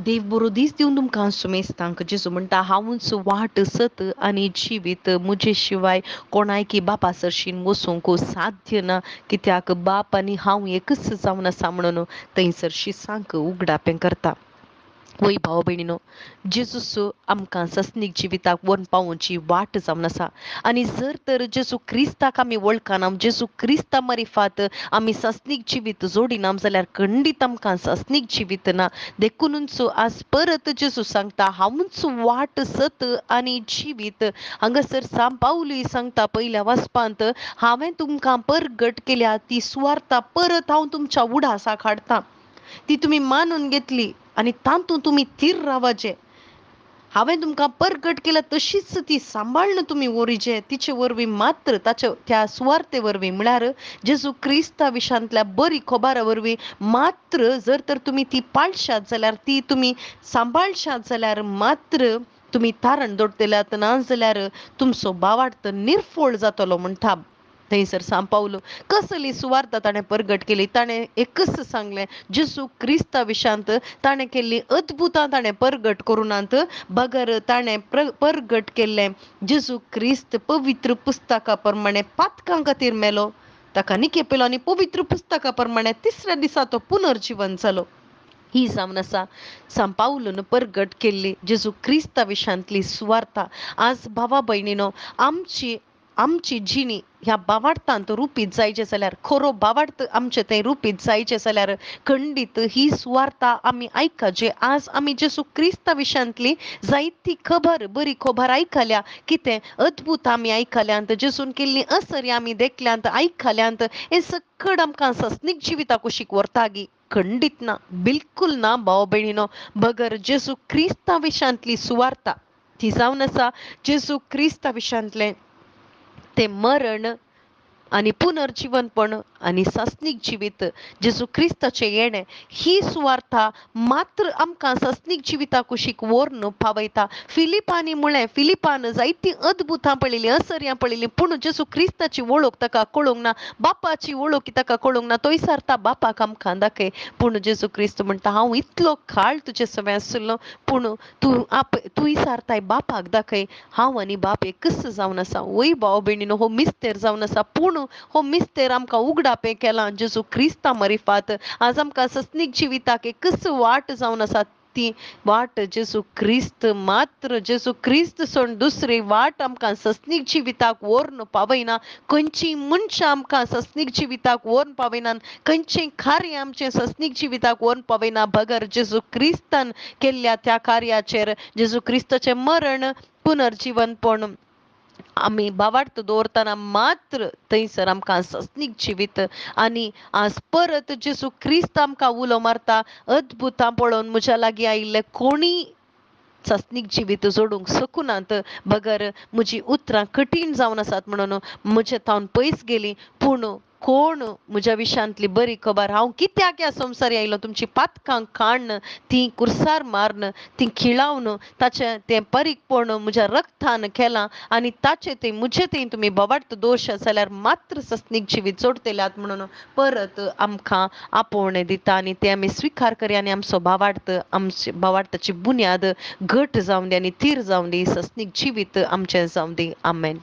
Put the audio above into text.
देव बरो दीस दिवन तुमकां सुमेस्तांक जेजू म्हणटा हांवूच वाट सत आनी जिवीत मुजे शिवाय कोणायकी बापा सरशीन वसूंक साध्य ना कित्याक बाप आनी हांव एकच जावन आसा म्हणून थंयसर सांक उगडापें करता. वय भाव भयणीनो, जेजूस आमकां सस्नीक जिविताक व्हरून पावोवची वाट जावन आसा आनी जर तर जेजू क्रिस्ताक आमी वळखना, जेजू क्रिस्ता मरिफात आमी सस्नीक जिवीत जोडिना जाल्यार खंडीत आमकां सस्नीक जिवीत ना. देखूनच आज परत जेजू सांगता हांवूच वाट सत आनी जिवीत. हांगासर सांत पाऊलय सांगता पयल्या वाचपांत, हांवें तुमकां परगट केल्या ती सुवार्ता परत हांव तुमच्या उडासाक हाडटां. ती तुमी मानून घेतली आनी तातूंत तुमी थीर रावाचे. हांवें तुमकां परगट केल्या तशीच ती सांबाळून तुमी व्हरचे. तिचे वरवीं मात्र त्या सुवार्ते वरवीं म्हळ्यार जेजू क्रिस्ता विशांतल्या बरी खबरा वरवीं मात्र जर तर तुमी ती पाळशात जाल्यार ती तुमी सांबाळशात जाल्यार मात्र तुमी तारण दवरतल्यात, ना जाल्यार तुमचो भावार्थ निर्फोळ जातलो म्हणटा. थंयसर सांत पावलो कसली सुवार्ता ताणें परगट केली. ताणें एकच सांगलें, जेजू क्रिस्ता विशांत ताणें केल्ली अद्भुतां ताणें परगट करुनात. बगर ताणें परगट केल्लें जेजू क्रिस्त पवित्र पुस्तका प्रमाणें पातकां खातीर मेलो, ताका निके पेलो आनी पवित्र पुस्तका प्रमाणें तिसऱ्या दिसा तो पुनर्जीवन जालो. ही जावन आसा सांत पाऊलन परगट केल्ली जेजू क्रिस्ता विशांतली सुवार्ता. आज भावा भयणीनो, आमची जिणी ह्या भावार्थांत रुपीत जायचे जाल्यार, खरो भावार्थ आमचे थंय रुपीत जायचे जाल्यार खंडीत ही सुवार्ता आमी आयकाची. आज आमी जेजू क्रिस्ता विशांतली जायती खबर, बरी खबर आयकल्या. कितें अद्भुत आमी आयकल्यांत, जेजून केल्ली असर आमी देखल्यांत, आयकल्यांत. हे सकट आमकां सस्नीक जिविताक कुशीक व्हरता गी? खंडीत ना, बिलकूल ना भाव भयणीनो. बगर जेजू क्रिस्ता विशांतली सुवार्ता ती जावन आसा जेजू क्रिस्ता विशांतलें ते मरण आणि पुनर्जीवनपण आणि सस्नीक जिवीत, जेजू क्रिस्ताचे येणे, ही सुवार्ता मात्र आमकां सस्नीक जिविता कुशीक व्हरून पावयता. फिलिपांनी म्हळें, फिलिपान जायतीं अद्भुतां पळयलीं, असर्यां पळयलीं, पूण जेजू क्रिस्ताची वळख ताका कळूंक ना, बापाची वळख ताका कळूंक ना. तोय सारता बापाक आमकां दाखय. पूण जेजू क्रिस्त म्हणटा, हांव इतलो काळ तुजे सवय आसलो, पूण तूं सारताय बापाक दाखय. हांव आनी बाप एकच जावन आसा. वय भाव भयणीनो, हो मिस्तेर जावन आसा. पूण हो मिस्तेर आमकां उगडापें केलां जेजू क्रिस्ता मरिफात. आज आमकां सस्नीक जिविताक एकच वाट जावन आसा, ती वाट जेजू क्रिस्त. मात्र जेजू क्रिस्त सोडून दुसरी वाट आमकां सस्नीक जिविताक व्हरून पावयना. खंयचीं मनशां आमकां सस्नीक जिविताक व्हरून पावयनात, खंयचें कार्य आमचें सस्नीक जिविताक व्हरून पावयना. बगर जेजू क्रिस्तान केल्ल्या त्या कार्याचेर, जेजू क्रिस्ताचें मरण पुनर्जीवनपण आमी भावार्थ दवरतना मात्र थंयसर आमकां सस्नीक जिवीत. आनी आज परत जेजू क्रिस्त आमकां उलो मारता. अद्भुतां पळोवन म्हज्या लागीं आयिल्ले कोणी सस्नीक जिवीत जोडूंक सकूनात. बगर म्हजी उतरां कठीण जावन आसात म्हणून म्हजे थावन पयस गेलीं, पूण कोण म्हज्या विशांतली बरी खबर, हांव कित्याक ह्या संवसारी आयलो, तुमची पातकां काडन, ती कुर्सार मारन, ती खिळावन, ताचें तें बारीकपण म्हज्या रक्तान केलां आनी ताचे ते म्हजे थंय तुमी भावार्थ दवरशात जाल्यार मात्र सस्नीक जिवीत जोडटल्यात म्हणून परत आमकां आपोवणें दिता. आनी ते आमी स्विकार करया आनी आमचो भावार्थ, आमचे भावार्थाची बुन्याद घट जावं दी आनी थीर जावं दी. सस्नीक जिवीत आमचें जावं दी. आमेन.